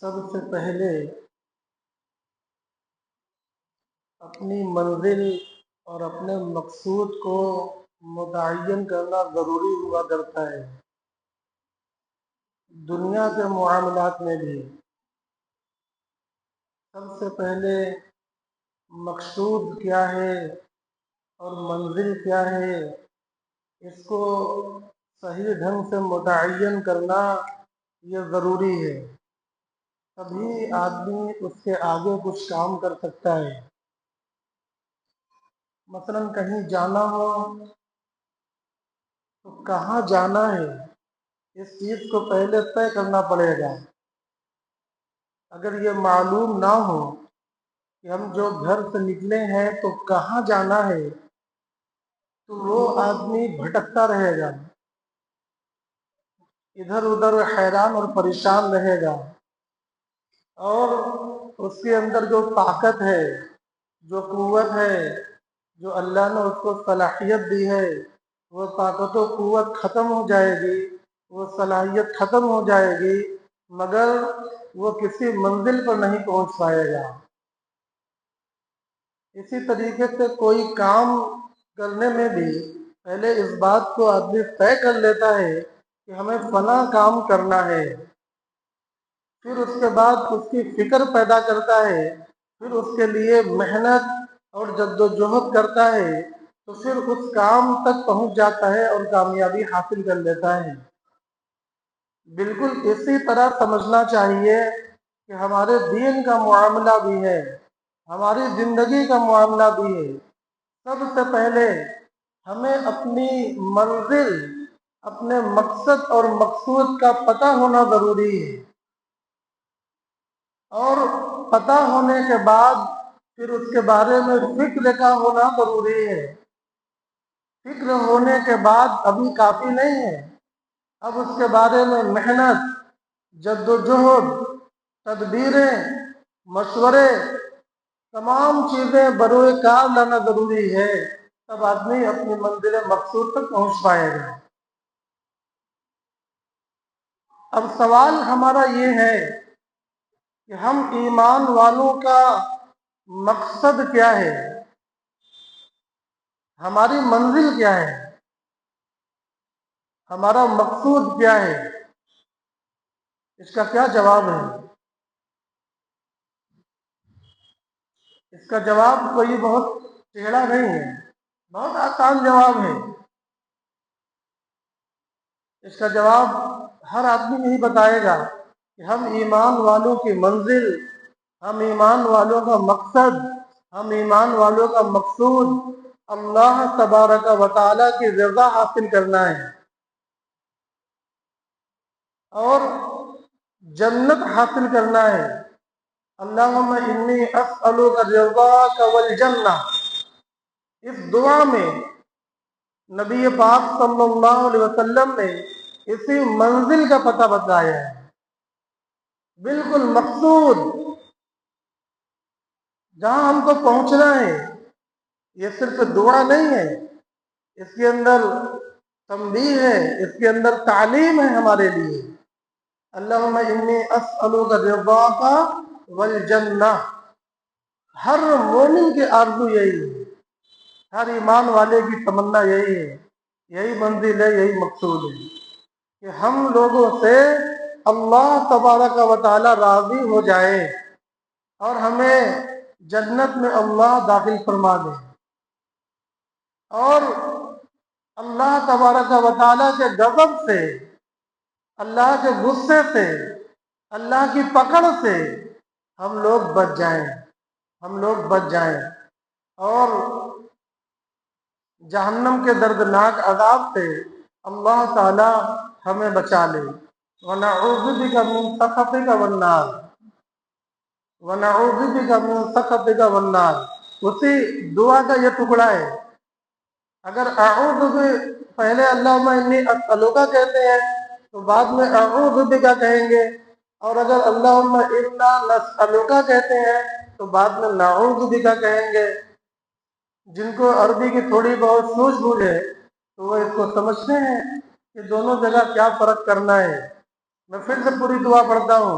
سب سے پہلے اپنی منزل اور اپنے مقصود کو متعین کرنا ضروری ہوا کرتا ہے۔ دنیا کے معاملات میں بھی سب سے پہلے مقصود کیا ہے اور منزل کیا ہے، اس کو صحیح ڈھنگ سے متعین کرنا یہ ضروری ہے، تبھی آدمی اس کے آگے کچھ کام کر سکتا ہے۔ مثلا کہیں جانا ہو تو کہاں جانا ہے اس چیز کو پہلے طے کرنا پڑے گا۔ اگر یہ معلوم نہ ہو کہ ہم جو گھر سے نکلے ہیں تو کہاں جانا ہے تو وہ آدمی بھٹکتا رہے گا، ادھر ادھر حیران اور پریشان رہے گا، اور اس کے اندر جو طاقت ہے، جو قوت ہے، جو اللہ نے اس کو صلاحیت دی ہے، وہ طاقت و قوت ختم ہو جائے گی، وہ صلاحیت ختم ہو جائے گی، مگر وہ کسی منزل پر نہیں پہنچ پائے گا۔ اسی طریقے سے کوئی کام کرنے میں بھی پہلے اس بات کو آدمی طے کر لیتا ہے کہ ہمیں فلاں کام کرنا ہے، پھر اس کے بعد اس کی فکر پیدا کرتا ہے، پھر اس کے لیے محنت اور جد و جہد کرتا ہے، تو پھر اس کام تک پہنچ جاتا ہے اور کامیابی حاصل کر لیتا ہے۔ بالکل اسی طرح سمجھنا چاہیے کہ ہمارے دین کا معاملہ بھی ہے، ہماری زندگی کا معاملہ بھی ہے۔ سب سے پہلے ہمیں اپنی منزل، اپنے مقصد اور مقصود کا پتہ ہونا ضروری ہے، اور پتہ ہونے کے بعد پھر اس کے بارے میں فکر کا ہونا ضروری ہے۔ فکر ہونے کے بعد ابھی کافی نہیں ہے، اب اس کے بارے میں محنت، جد و جہد، تدبیریں، مشورے، تمام چیزیں بروئے کار لانا ضروری ہے، تب آدمی اپنی منزل مقصود تک پہنچ پائے گا۔ اب سوال ہمارا یہ ہے کہ ہم ایمان والوں کا مقصد کیا ہے، ہماری منزل کیا ہے، ہمارا مقصود کیا ہے؟ اس کا کیا جواب ہے؟ اس کا جواب کوئی بہت ٹیڑھا نہیں ہے، بہت آسان جواب ہے۔ اس کا جواب ہر آدمی نہیں بتائے گا کہ ہم ایمان والوں کی منزل، ہم ایمان والوں کا مقصد، ہم ایمان والوں کا مقصود اللہ تبارک و تعالیٰ کی رضا حاصل کرنا ہے اور جنت حاصل کرنا ہے۔ اللہم انی اسألک رضاک والجنہ، اس دعا میں نبی پاک صلی اللہ علیہ وسلم نے اسی منزل کا پتہ بتایا ہے، بالکل مقصود جہاں ہم کو پہنچنا ہے۔ یہ صرف دعا نہیں ہے، اس کے اندر تنبیہ ہے، اس کے اندر تعلیم ہے ہمارے لیے۔ اللہم انی اسألک رضاک والجنہ، ہر مومن کی آرزو یہی ہے، ہر ایمان والے کی تمنا یہی ہے، یہی منزل ہے، یہی مقصود ہے کہ ہم لوگوں سے اللہ تبارک و تعالی راضی ہو جائے اور ہمیں جنت میں اللہ داخل فرما دے، اور اللہ تبارک و تعالی کے غضب سے، اللہ کے غصے سے، اللہ کی پکڑ سے ہم لوگ بچ جائیں، ہم لوگ بچ جائیں، اور جہنم کے دردناک عذاب سے اللہ تعالی ہمیں بچا لے۔ وَنَعُوذُ بِكَ مِن سَخَطِكَ وَالنَّارِ، وَنَعُوذُ بِكَ مِن سَخَطِكَ وَالنَّارِ، اسی دعا کا یہ ٹکڑا ہے۔ اگر اعوذ پہلے اللہم انی اسألک کہتے ہیں تو بعد میں اعوذ بک کہیں گے، اور اگر اللہم انا نسألک کہتے ہیں تو بعد میں نعوذ بک کہیں گے۔ جن کو عربی کی تھوڑی بہت سوجھ بوجھ ہے تو وہ اس کو سمجھتے ہیں کہ دونوں جگہ کیا فرق کرنا ہے۔ میں پھر سے پوری دعا پڑھتا ہوں۔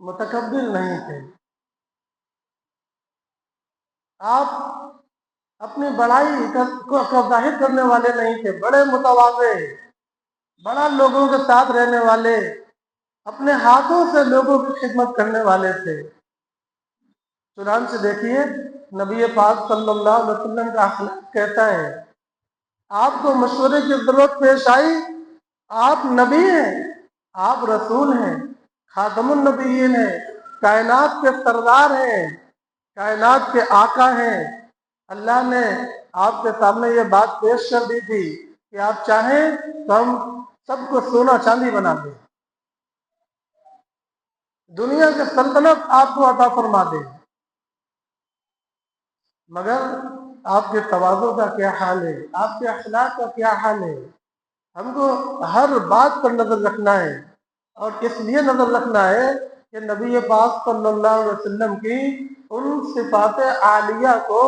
متکبر نہیں تھے، آپ اپنی بڑائی کا ظاہر کرنے والے نہیں تھے، بڑے متواضع، بڑا لوگوں کے ساتھ رہنے والے، اپنے ہاتھوں سے لوگوں کی خدمت کرنے والے تھے۔ چنانچہ دیکھیے نبی پاک صلی اللہ علیہ وسلم کا اخلاق کہتا ہے، آپ کو مشورے کی ضرورت پیش آئی، آپ نبی ہیں، آپ رسول ہیں، خاتم النبیین ہیں، کائنات کے سردار ہیں، کائنات کے آقا ہیں، اللہ نے آپ کے سامنے یہ بات پیش کر دی تھی کہ آپ چاہیں تو ہم سب کو سونا چاندی بنا دیں، دنیا کی سلطنت آپ کو عطا فرما دیں، مگر آپ کے تواضع کا کیا حال ہے، آپ کے اخلاق کا کیا حال ہے۔ ہم کو ہر بات پر نظر رکھنا ہے، اور اس لیے نظر رکھنا ہے کہ نبی پاک صلی اللہ علیہ وسلم کی ان صفات عالیہ کو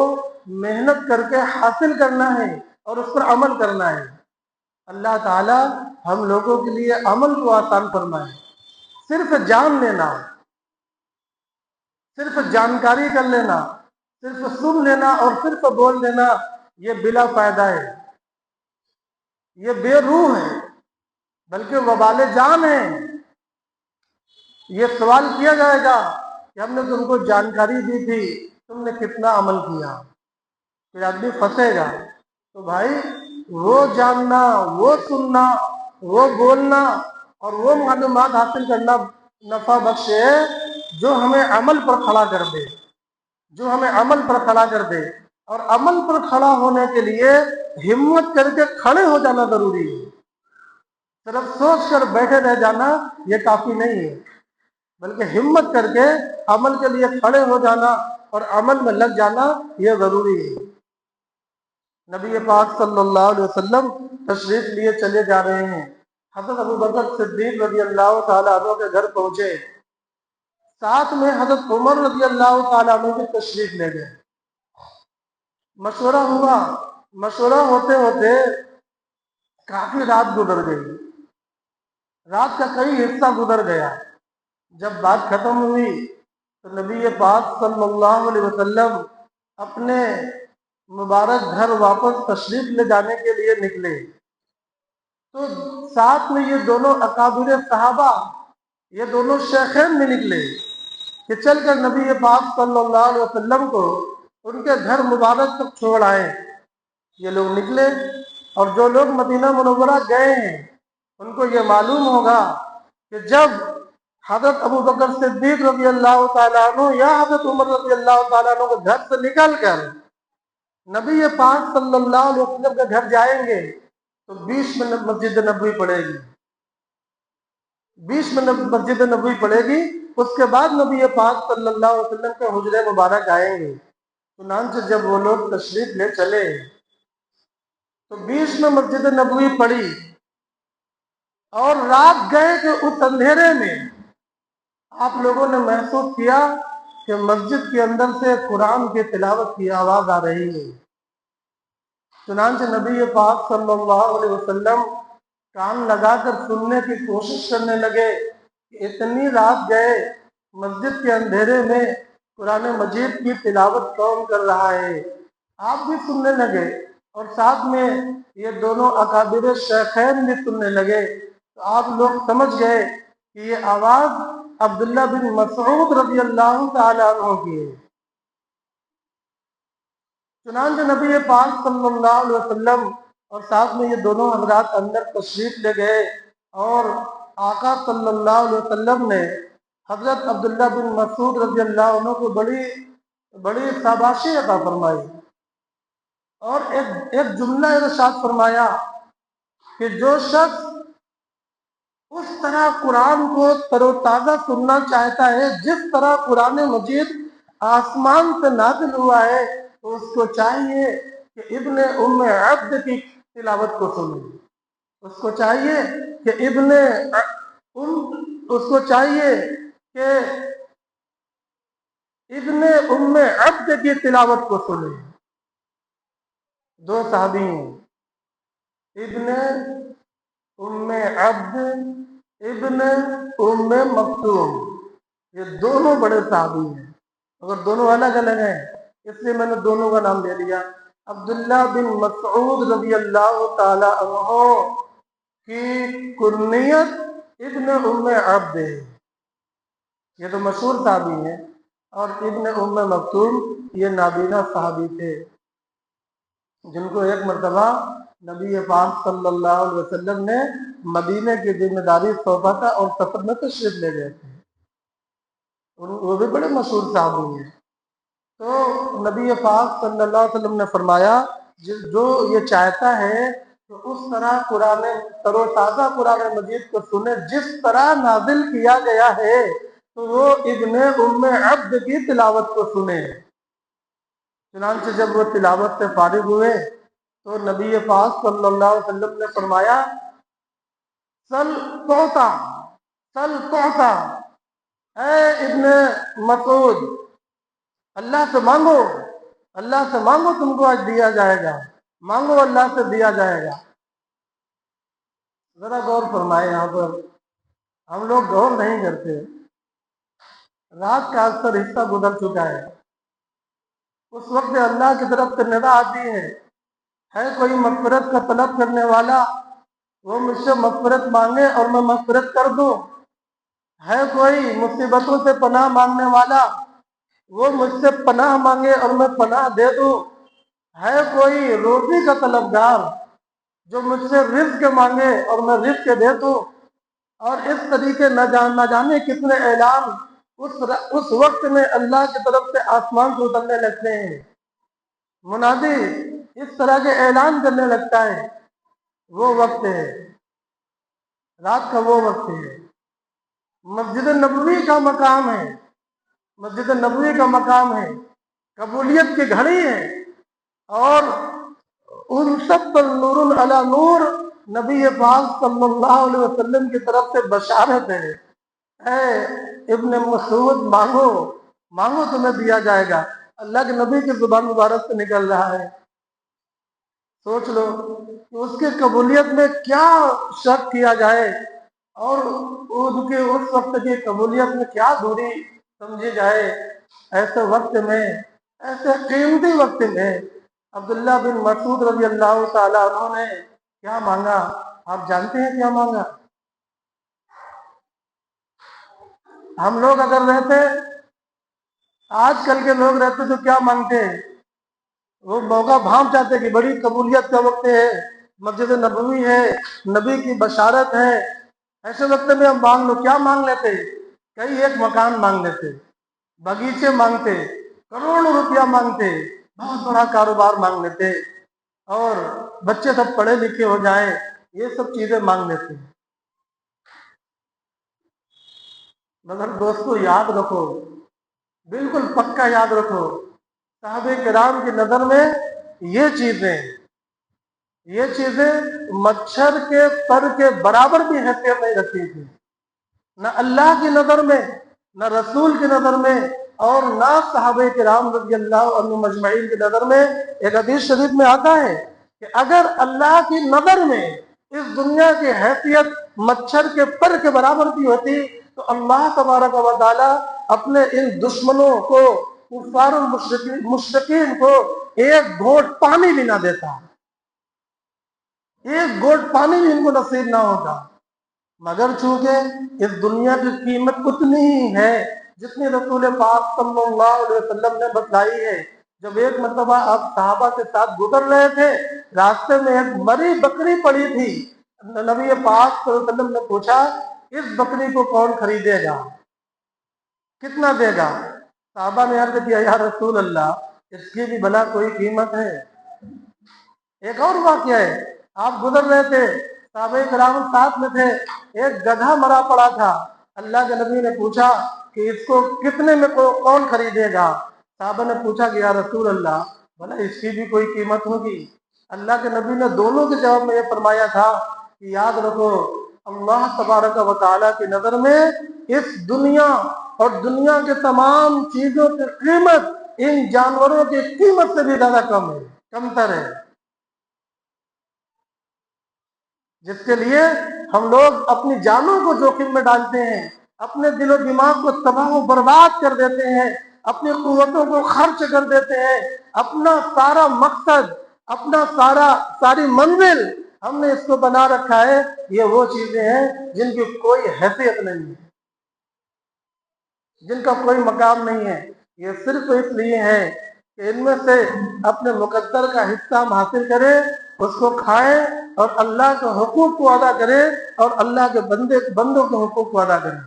محنت کر کے حاصل کرنا ہے اور اس پر عمل کرنا ہے۔ اللہ تعالی ہم لوگوں کے لیے عمل کو آسان فرمائے۔ صرف جان لینا، صرف جانکاری کر لینا، صرف سن لینا اور صرف بول دینا، یہ بلا فائدہ ہے، یہ بے روح ہے، بلکہ وبال جان ہے۔ یہ سوال کیا جائے گا کہ ہم نے تم کو جانکاری دی تھی، تم نے کتنا عمل کیا؟ پھر آدمی پھنسے گا۔ تو بھائی وہ جاننا، وہ سننا، وہ بولنا اور وہ معلومات حاصل کرنا نفع بخش ہے جو ہمیں عمل پر کھڑا کر دے، جو ہمیں عمل پر کھڑا کر دے۔ اور عمل پر کھڑا ہونے کے لیے ہمت کر کے کھڑے ہو جانا ضروری ہے، صرف سوچ کر بیٹھے رہ جانا یہ کافی نہیں ہے، بلکہ ہمت کر کے عمل کے لیے کھڑے ہو جانا اور عمل میں لگ جانا یہ ضروری ہے۔ نبی پاک صلی اللہ علیہ وسلم تشریف لیے چلے جا رہے ہیں، حضرت ابوبکر صدیق رضی اللہ تعالیٰ عنہ کے گھر پہنچے، ساتھ میں حضرت عمر رضی اللہ تعالیٰ عنہ کی تشریف لے گئے۔ مشورہ ہوا، مشورہ ہوتے ہوتے کافی رات گزر گئی، رات کا کئی حصہ گزر گیا۔ جب بات ختم ہوئی تو نبی پاک صلی اللہ علیہ وسلم اپنے مبارک گھر واپس تشریف لے جانے کے لیے نکلے، تو ساتھ میں یہ دونوں اکابر صحابہ، یہ دونوں شیخین میں نکلے کہ چل کر نبی پاک صلی اللہ علیہ وسلم کو ان کے گھر مبارک تک چھوڑ آئے۔ یہ لوگ نکلے، اور جو لوگ مدینہ منورہ گئے ہیں ان کو یہ معلوم ہوگا کہ جب حضرت ابوبکر صدیق رضی اللہ تعالیٰ عنہ یا حضرت عمر رضی اللہ تعالیٰ عنہ کے گھر سے نکل کر نبی پاک صلی اللہ علیہ وسلم کے گھر جائیں گے تو 20 منٹ مسجد نبوی پڑے گی، 20 منٹ مسجد نبوی پڑے گی، اس کے بعد نبی پاک صلی اللہ علیہ وسلم کے حجرے مبارک آئیں گے۔ چنانچہ جب وہ لوگ تشریف لے چلے تو 20 میں مسجد نبوی پڑی، اور رات گئے کہ اس اندھیرے میں آپ لوگوں نے محسوس کیا کہ مسجد کے اندر سے قرآن کی تلاوت کی آواز آ رہی ہے۔ چنانچہ نبی پاک صلی اللہ علیہ وسلم کان لگا کر سننے کی کوشش کرنے لگے کہ اتنی رات گئے، مسجد کے اندھیرے میں قرآن مجید کی تلاوت کون کر رہا ہے؟ آپ بھی سننے لگے، اور ساتھ میں یہ دونوں اکابر شیخین بھی سننے لگے، تو آپ لوگ سمجھ گئے کہ یہ آواز عبداللہ بن مسعود رضی اللہ تعالیٰ عنہ کی ہے۔ چنانچہ نبی پاک صلی اللہ علیہ وسلم اور ساتھ میں یہ دونوں حضرات اندر تشریف لے گئے، اور آقا صلی اللہ علیہ وسلم نے حضرت عبداللہ بن مسعود رضی اللہ عنہ کو بڑی شاباشی عطا فرمائی، اور ایک جملہ ارشاد فرمایا کہ جو شخص اس طرح قرآن کو تر و تازہ سننا چاہتا ہے جس طرح قرآن مجید آسمان سے نازل ہوا ہے، تو اس کو چاہیے کہ ابن ام عبد کی تلاوت کو سنے، اس کو چاہیے کہ ابن ام عبد کی تلاوت کو سنے۔ دو صحابی ہیں، ابن ام عبد، ابن ام مکتوم، یہ دونوں بڑے صحابی ہیں، اگر دونوں الگ الگ ہیں اس لیے میں نے دونوں کا نام لے لیا۔ عبداللہ بن مسعود رضی اللہ تعالی عنہ کی کنیت ابن ام عبد ہے، یہ تو مشہور صحابی ہیں، اور ابن ام مکتوم یہ نابینا صحابی تھے جن کو ایک مرتبہ نبی پاک صلی اللہ علیہ وسلم نے مدینے کی ذمہ داری سونپا تھا اور سفر میں تشریف لے گئے تھے، وہ بھی بڑے مشہور صحابی ہیں۔ تو نبی پاک صلی اللہ علیہ وسلم نے فرمایا جو یہ چاہتا ہے تو اس طرح قرآن تر و تازہ قرآن مجید کو سنے جس طرح نازل کیا گیا ہے، تو وہ ابن ام عبد کی تلاوت کو سنے۔ چنانچہ جب وہ تلاوت سے فارغ ہوئے تو نبی پاک صلی اللہ علیہ وسلم نے فرمایا سل توتا، سل توتا، اے ابن مسعود اللہ سے مانگو، اللہ سے مانگو، تم کو آج دیا جائے گا، مانگو اللہ سے دیا جائے گا۔ ذرا غور فرمائے، یہاں پر ہم لوگ غور نہیں کرتے، رات کا اکثر حصہ گزر چکا ہے، اس وقت اللہ کی طرف سے ندا آتی ہے کوئی مغفرت کا طلب کرنے والا، وہ مجھ سے مغفرت مانگے اور میں مغفرت کر دوں، ہے کوئی مصیبتوں سے پناہ مانگنے والا، وہ مجھ سے پناہ مانگے اور میں پناہ دے دوں، ہے کوئی روزی کا طلبگار جو مجھ سے رزق مانگے اور میں رزق دے دوں، اور اس طریقے نہ جانے کتنے اعلان اس وقت میں اللہ کی طرف سے آسمان سے اترنے لگتے ہیں، منادی اس طرح کے اعلان کرنے لگتا ہے، وہ وقت ہے، رات کا وہ وقت ہے، مسجد نبوی کا مقام ہے، مسجد نبوی کا مقام ہے، قبولیت کی گھڑی ہے، اور ان سب پر نور علی نور نبی پاک صلی اللہ علیہ وسلم کی طرف سے بشارت ہے، اے ابن مسعود مانگو، مانگو تمہیں دیا جائے گا، اللہ کے نبی کی زبان مبارک سے نکل رہا ہے۔ سوچ لو کہ اس کی قبولیت میں کیا شک کیا جائے اور ان کے اس وقت کی قبولیت میں کیا دوری سمجھی جائے۔ ایسے وقت میں، ایسے قیمتی وقت میں عبداللہ بن مسعود رضی اللہ تعالیٰ عنہ نے کیا مانگا؟ آپ جانتے ہیں کیا مانگا؟ ہم لوگ اگر رہتے، آج کل کے لوگ رہتے تو کیا مانگتے ہیں؟ وہ موقع بھانپ چاہتے کہ بڑی قبولیت کا وقت ہے، مسجد نبوی ہے، نبی کی بشارت ہے، ایسے وقت میں ہم مانگ لو، کیا مانگ لیتے؟ کئی ایک مکان مانگ لیتے، باغیچے مانگتے، کروڑوں روپیہ مانگتے، بہت بڑا کاروبار مانگ لیتے، اور بچے سب پڑھے لکھے ہو جائیں، یہ سب چیزیں مانگ لیتے۔ مگر دوستو یاد رکھو، بالکل پکا یاد رکھو، صحابہ کرام کی نظر میں یہ چیزیں مچھر کے پر کے برابر بھی حیثیت نہیں رکھتی تھی، نہ اللہ کی نظر میں، نہ رسول کی نظر میں، اور نہ صحابہ کرام رضی اللہ عنہ مجمعین کی نظر میں۔ ایک حدیث شریف میں آتا ہے کہ اگر اللہ کی نظر میں اس دنیا کی حیثیت مچھر کے پر کے برابر بھی ہوتی تو اللہ تبارک و تعالی اپنے ان دشمنوں کو، کفار مشرکین کو ایک گھونٹ پانی بھی نہ دیتا، ایک گھونٹ پانی بھی ان کو نصیب نہ ہوتا، مگر چونکہ اس دنیا کی قیمت اتنی ہی ہے جتنی رسول پاک صلی اللہ علیہ وسلم نے بتلائی ہے۔ جب ایک مرتبہ آپ صحابہ کے ساتھ گزر رہے تھے، راستے میں ایک مری بکری پڑی تھی، نبی پاک صلی اللہ علیہ وسلم نے پوچھا اس بکری کو کون خریدے گا، کتنا دے گا؟ صحابہ نے عرض کیا یا رسول اللہ اس کی بھی بھلا کوئی قیمت ہے؟ ایک اور واقعہ ہے، آپ گزر رہے تھے، صحابہ کرام ساتھ میں تھے، ایک گدھا مرا پڑا تھا، اللہ کے نبی نے پوچھا کہ اس کو کتنے میں کون خریدے گا؟ صحابہ نے پوچھا کہ یا رسول اللہ بھلا اس کی بھی کوئی قیمت ہوگی؟ اللہ کے نبی نے دونوں کے جواب میں یہ فرمایا تھا کہ یاد رکھو، اللہ تبارک و تعالیٰ کی نظر میں اس دنیا اور دنیا کے تمام چیزوں کی قیمت ان جانوروں کی قیمت سے بھی زیادہ کمتر ہے، جس کے لیے ہم لوگ اپنی جانوں کو جوخم میں ڈالتے ہیں، اپنے دل و دماغ کو تباہ و برباد کر دیتے ہیں، اپنی قوتوں کو خرچ کر دیتے ہیں، اپنا سارا مقصد، اپنا ساری منزل ہم نے اس کو بنا رکھا ہے، یہ وہ چیزیں ہیں جن کی کوئی حیثیت نہیں ہے، جن کا کوئی مقام نہیں ہے۔ یہ صرف اس لیے ہے کہ ان میں سے اپنے مقدر کا حصہ ہم حاصل کریں، اس کو کھائیں اور اللہ کے حقوق کو ادا کریں اور اللہ کے بندوں کے حقوق کو ادا کریں۔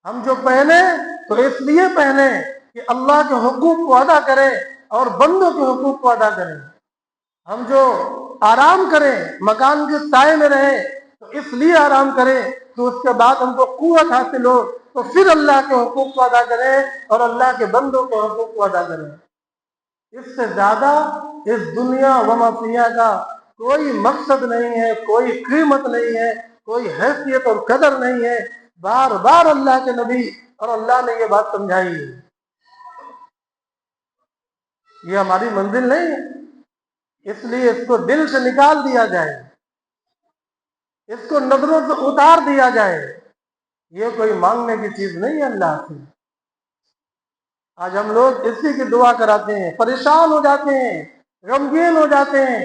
ہم جو پہنے تو اس لیے پہنے کہ اللہ کے حقوق کو ادا کریں اور بندوں کے حقوق کو ادا کریں۔ ہم جو آرام کریں، مکان کے سائے میں رہیں، تو اس لیے آرام کریں کہ اس کے بعد ہم کو قوت حاصل ہو تو پھر اللہ کے حقوق کو ادا کریں اور اللہ کے بندوں کے حقوق کو ادا کریں۔ اس سے زیادہ اس دنیا و ما فیہا کا کوئی مقصد نہیں ہے، کوئی قیمت نہیں ہے، کوئی حیثیت اور قدر نہیں ہے۔ بار بار اللہ کے نبی اور اللہ نے یہ بات سمجھائی ہے۔ یہ ہماری منزل نہیں ہے، اس لیے اس کو دل سے نکال دیا جائے، اس کو نظروں سے اتار دیا جائے۔ یہ کوئی مانگنے کی چیز نہیں ہے اللہ سے۔ آج ہم لوگ اسی کی دعا کراتے ہیں، پریشان ہو جاتے ہیں، غمگین ہو جاتے ہیں،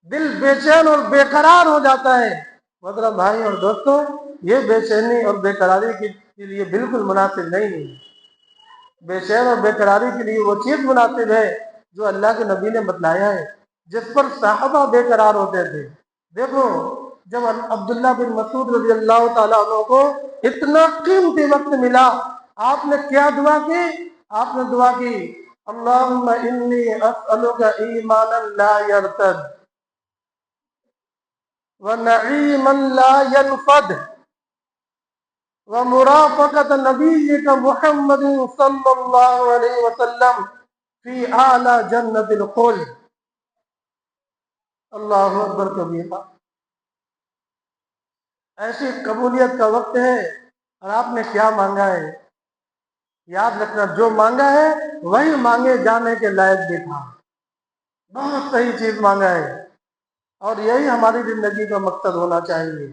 دل بے چین اور بے قرار ہو جاتا ہے۔ مطلب بھائی اور دوستوں، یہ بے چینی اور بے قراری کے لیے بالکل مناسب نہیں ہے۔ بے چین اور بے قراری کے لیے وہ چیز مناسب ہے جو اللہ کے نبی نے بتلایا ہے، جس پر صحابہ بے قرار ہوتے تھے۔ دیکھو، جب عبداللہ بن مسعود رضی اللہ تعالیٰ عنہ کو اتنا قیمتی وقت ملا، آپ نے کیا دعا کی؟ آپ نے دعا کی، اللہم انی اسألک ایمانا لا یرتد ونعیما لا ینفد ومرافقت نبیک محمد صلی اللہ علیہ وسلم فی اعلی جنت الخلد۔ اللہ اکبر کبیرہ۔ ایسی قبولیت کا وقت ہے اور آپ نے کیا مانگا ہے؟ یاد رکھنا، جو مانگا ہے وہی مانگے جانے کے لائق بھی تھا۔ بہت صحیح چیز مانگا ہے، اور یہی ہماری زندگی کا مقصد ہونا چاہیے،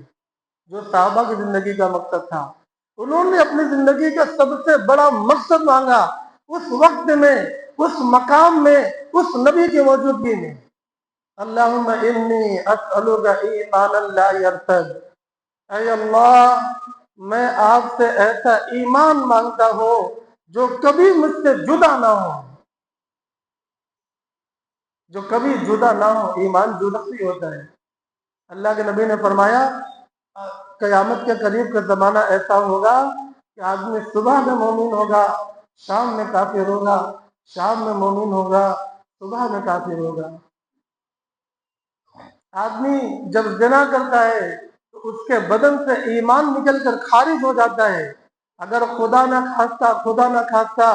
جو صحابہ کی زندگی کا مقصد تھا۔ انہوں نے اپنی زندگی کا سب سے بڑا مقصد مانگا، اس وقت میں، اس مقام میں، اس نبی کی موجودگی میں۔ اللہم انی اسألک ایمانا لا یرتد، اے اللہ، میں آپ سے ایسا ایمان مانگتا ہوں جو کبھی مجھ سے جدا نہ ہو، جو کبھی جدا نہ ہو۔ ایمان جدا بھی ہوتا ہے۔ اللہ کے نبی نے فرمایا، قیامت کے قریب کا زمانہ ایسا ہوگا کہ آدمی صبح میں مومن ہوگا، شام میں کافر ہوگا، شام میں مومن ہوگا، صبح میں کافر ہوگا۔ آدمی جب زنا کرتا ہے تو اس کے بدن سے ایمان نکل کر خارج ہو جاتا ہے۔ اگر خدا نہ خواستہ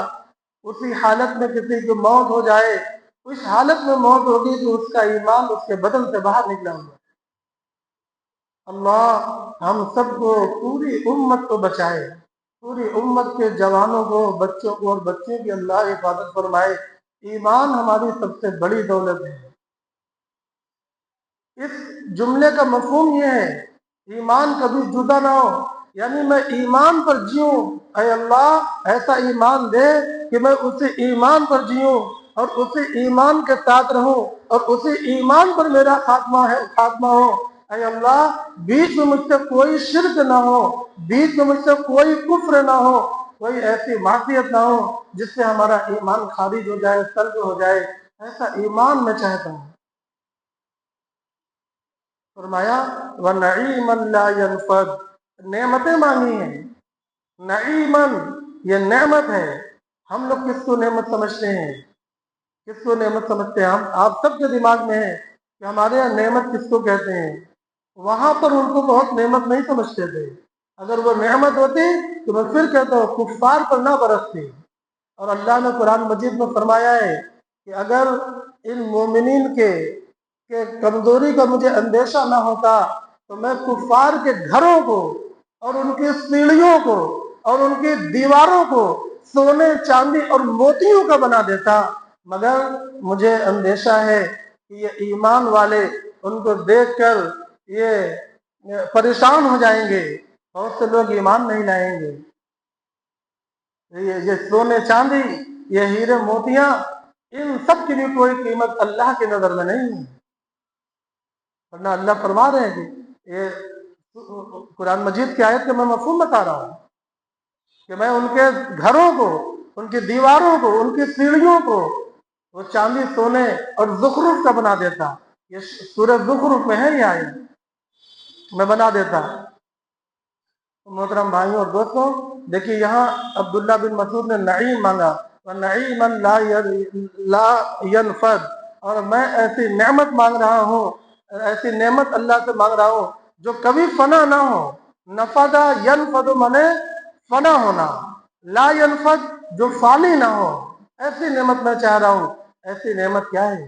اسی حالت میں کسی کی موت ہو جائے، اس حالت میں موت ہوگی تو اس کا ایمان اس کے بدن سے باہر نکلا ہوگا۔ اللہ ہم سب کو، پوری امت کو بچائے، پوری امت کے جوانوں کو، بچوں کو اور بچے کی اللہ حفاظت فرمائے۔ ایمان ہماری سب سے بڑی دولت ہے۔ اس جملے کا مفہوم یہ ہے، ایمان کبھی جدا نہ ہو، یعنی میں ایمان پر جیوں۔ اے اللہ ایسا ایمان دے کہ میں اسی ایمان پر جیوں اور اسی ایمان کے ساتھ رہوں اور اسی ایمان پر میرا خاتمہ ہو۔ اے اللہ بیچ میں مجھ سے کوئی شرک نہ ہو، بیچ میں مجھ سے کوئی کفر نہ ہو، کوئی ایسی معصیت نہ ہو جس سے ہمارا ایمان خارج ہو جائے، سلب ہو جائے۔ ایسا ایمان میں چاہتا ہوں۔ فرمایا وَنَعِيمًا لَا يَنْفَدُ، نعمتیں مانگی ہیں۔ نعیمن، یہ نعمت ہے۔ ہم لوگ کس کو نعمت سمجھتے ہیں؟ کس کو نعمت سمجھتے ہیں؟ آپ سب کے دماغ میں ہے کہ ہمارے یہاں نعمت کس کو کہتے ہیں۔ وہاں پر ان کو بہت نعمت نہیں سمجھتے تھے۔ اگر وہ نعمت ہوتی تو میں پھر کہتا ہوں کفار پر نہ برستی۔ اور اللہ نے قرآن مجید میں فرمایا ہے کہ اگر ان مومنین کے کمزوری کا مجھے اندیشہ نہ ہوتا تو میں کفار کے گھروں کو اور ان کی سیڑھیوں کو اور ان کی دیواروں کو سونے، چاندی اور موتیوں کا بنا دیتا، مگر مجھے اندیشہ ہے کہ یہ ایمان والے ان کو دیکھ کر یہ پریشان ہو جائیں گے، بہت سے لوگ ایمان نہیں لائیں گے. یہ سونے چاندی، یہ ہیرے موتیاں، ان سب کی بھی کوئی قیمت اللہ کی نظر میں نہیں ہے. ورنہ اللہ فرما رہے ہیں کہ یہ قرآن مجید کی آیت کا میں مفہوم بتا رہا ہوں کہ میں ان کے گھروں کو، ان کی دیواروں کو، ان کی سیڑھیوں کو وہ چاندی، سونے اور زخرف کا بنا دیتا. یہ سورہ زخرف میں ہے یہ آیت، میں بنا دیتا. محترم بھائیوں اور دوستوں، دیکھیے یہاں عبداللہ بن مسعود نے نعیم مانگا، وَنَعِيمًا لا ينفد، اور میں ایسی نعمت مانگ رہا ہوں، ایسی نعمت اللہ سے مانگ رہا ہوں جو کبھی فنا نہ ہو. نفدا ینفد مانے فنا ہونا، لا ینفد جو فانی نہ ہو. ایسی نعمت میں چاہ رہا ہوں. ایسی نعمت کیا ہے؟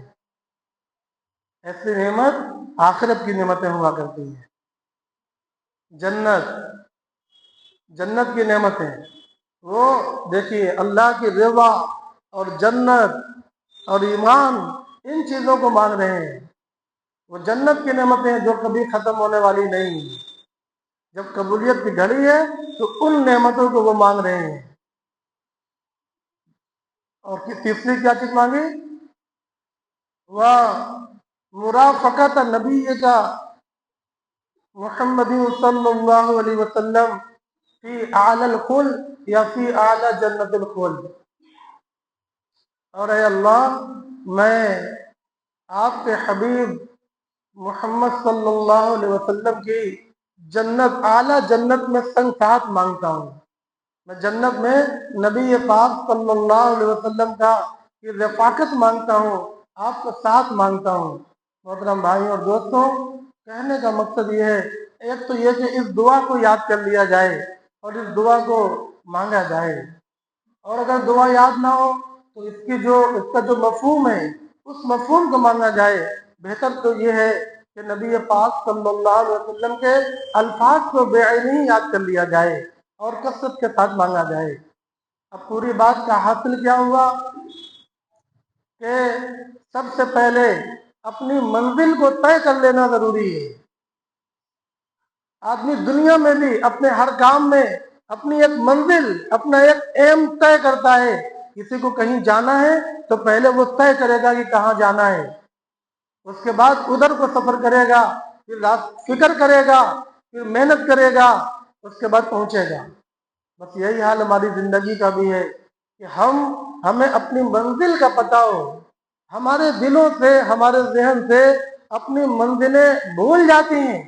ایسی نعمت آخرت کی نعمتیں ہوا کرتی ہیں. جنت کی نعمتیں، وہ دیکھیے اللہ کی رضا اور جنت اور ایمان، ان چیزوں کو مانگ رہے ہیں. وہ جنت کی نعمتیں جو کبھی ختم ہونے والی نہیں. جب قبولیت کی گھڑی ہے تو ان نعمتوں کو وہ مانگ رہے ہیں. اور تیسری کیا چیز مانگی؟ وہ مرافقت نبی کا محمد صلی اللہ علیہ وسلم فی اعلی الخلد یا فی اعلی جنت الخلد. اور اے اللہ، میں آپ کے حبیب محمد صلی اللہ علیہ وسلم کی جنت، اعلی جنت میں سنگ ساتھ مانگتا ہوں. میں جنت میں نبی پاک صلی اللہ علیہ وسلم کا رفاقت مانگتا ہوں، آپ کا ساتھ مانگتا ہوں. محترم بھائی اور دوستوں، کہنے کا مقصد یہ ہے، ایک تو یہ کہ اس دعا کو یاد کر لیا جائے اور اس دعا کو مانگا جائے. اور اگر دعا یاد نہ ہو تو اس کا جو مفہوم ہے اس مفہوم کو مانگا جائے. بہتر تو یہ ہے کہ نبی پاک صلی اللہ علیہ وسلم کے الفاظ کو بے عینی یاد کر لیا جائے اور کثرت کے ساتھ مانگا جائے. اب پوری بات کا حاصل کیا ہوا کہ سب سے پہلے اپنی منزل کو طے کر لینا ضروری ہے. آدمی دنیا میں بھی اپنے ہر کام میں اپنی ایک منزل، اپنا ایک ایم طے کرتا ہے. کسی کو کہیں جانا ہے تو پہلے وہ طے کرے گا کہ کہاں جانا ہے، اس کے بعد ادھر کو سفر کرے گا، پھر فکر کرے گا، پھر محنت کرے گا، اس کے بعد پہنچے گا. بس یہی حال ہماری زندگی کا بھی ہے کہ ہمیں اپنی منزل کا پتہ ہو. ہمارے دلوں سے، ہمارے ذہن سے اپنی منزلیں بھول جاتی ہیں،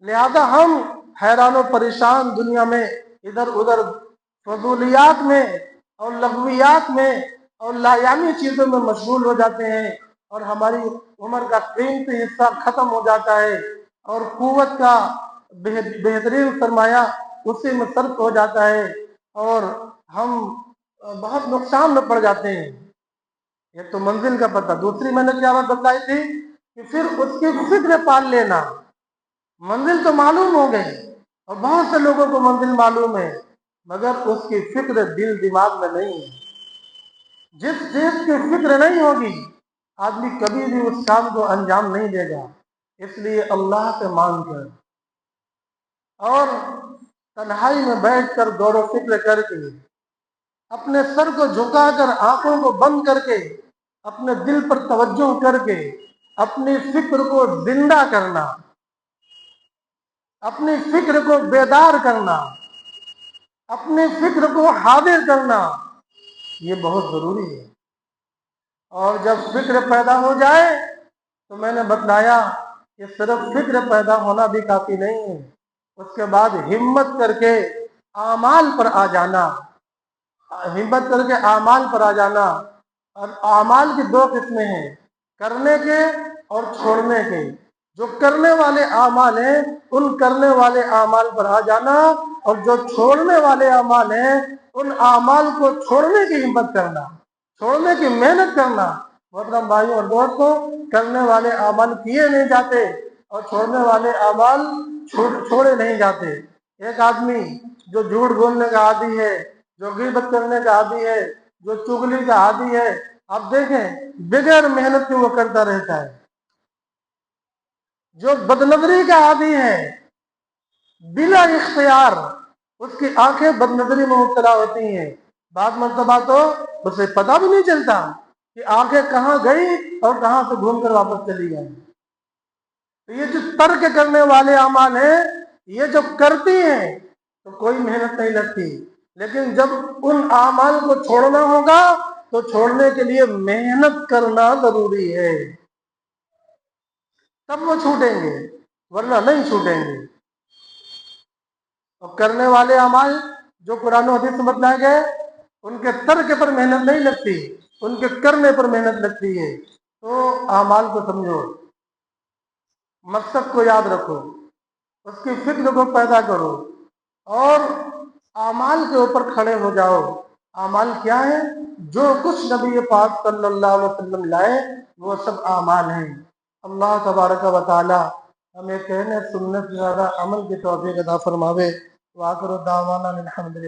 لہذا ہم حیران و پریشان دنیا میں ادھر ادھر فضولیات میں اور لغویات میں اور لایانی چیزوں میں مشغول ہو جاتے ہیں، اور ہماری عمر کا قیمتی حصہ ختم ہو جاتا ہے، اور قوت کا بہترین سرمایہ اسی میں صرف ہو جاتا ہے، اور ہم بہت نقصان میں پڑ جاتے ہیں. ایک تو منزل کا پتہ، دوسری میں نے کیا بات بتائی تھی کہ پھر اس کی فکر پال لینا. منزل تو معلوم ہو گئی اور بہت سے لوگوں کو منزل معلوم ہے، مگر اس کی فکر دل دماغ میں نہیں ہے. جس چیز کی فکر نہیں ہوگی آدمی کبھی بھی اس کام کو انجام نہیں دے گا. اس لیے اللہ سے مانگ کر اور تنہائی میں بیٹھ کر غور و فکر کر کے، اپنے سر کو جھکا کر، آنکھوں کو بند کر کے، اپنے دل پر توجہ کر کے اپنی فکر کو زندہ کرنا، اپنی فکر کو بیدار کرنا، اپنی فکر کو حاضر کرنا، یہ بہت ضروری ہے. اور جب فکر پیدا ہو جائے تو میں نے بتلایا کہ صرف فکر پیدا ہونا بھی کافی نہیں ہے، اس کے بعد ہمت کر کے اعمال پر آ جانا. ہمت کر کے اعمال پر آ جانا. اور اعمال کی دو قسمیں ہیں، کرنے کے اور چھوڑنے کے. جو کرنے والے اعمال ہیں ان کرنے والے اعمال پر آ جانا، اور جو چھوڑنے والے اعمال ہیں ان اعمال کو چھوڑنے کی ہمت کرنا، چھوڑنے کی محنت کرنا. محترم بھائیوں اور دوستوں، کرنے والے اعمال کیے نہیں جاتے اور چھوڑنے والے اعمال چھوڑے نہیں جاتے. ایک آدمی جو جھوٹ بولنے کا عادی ہے، جو غیبت کرنے کا عادی ہے، جو چغلی کا عادی ہے، آپ دیکھیں بغیر محنت کے وہ کرتا رہتا ہے. جو بدنظری کا عادی ہے، بلا اختیار اس کی آنکھیں بد نظری میں مبتلا ہوتی ہیں. بعض مرتبہ تو اسے پتہ بھی نہیں چلتا کہ آنکھیں کہاں گئی اور کہاں سے گھوم کر واپس چلی گئی. تو یہ جو ترک کرنے والے اعمال ہیں یہ جب کرتی ہیں تو کوئی محنت نہیں لگتی، لیکن جب ان اعمال کو چھوڑنا ہوگا تو چھوڑنے کے لیے محنت کرنا ضروری ہے، تب وہ چھوٹیں گے ورنہ نہیں چھوٹیں گے. اور کرنے والے اعمال جو قرآن و حدیث میں بتلائے گئے ان کے ترک پر محنت نہیں لگتی، ان کے کرنے پر محنت لگتی ہے. تو اعمال کو سمجھو، مقصد کو یاد رکھو، اس کی فکر کو پیدا کرو اور اعمال کے اوپر کھڑے ہو جاؤ. اعمال کیا ہے؟ جو کچھ نبی پاک صلی اللہ علیہ وسلم لائے وہ سب اعمال ہیں. اللہ تبارک و تعالی ہمیں کہنے سننے سے زیادہ عمل کی توفیق عطا فرماوے. وآخر دعوانا الحمدللہ.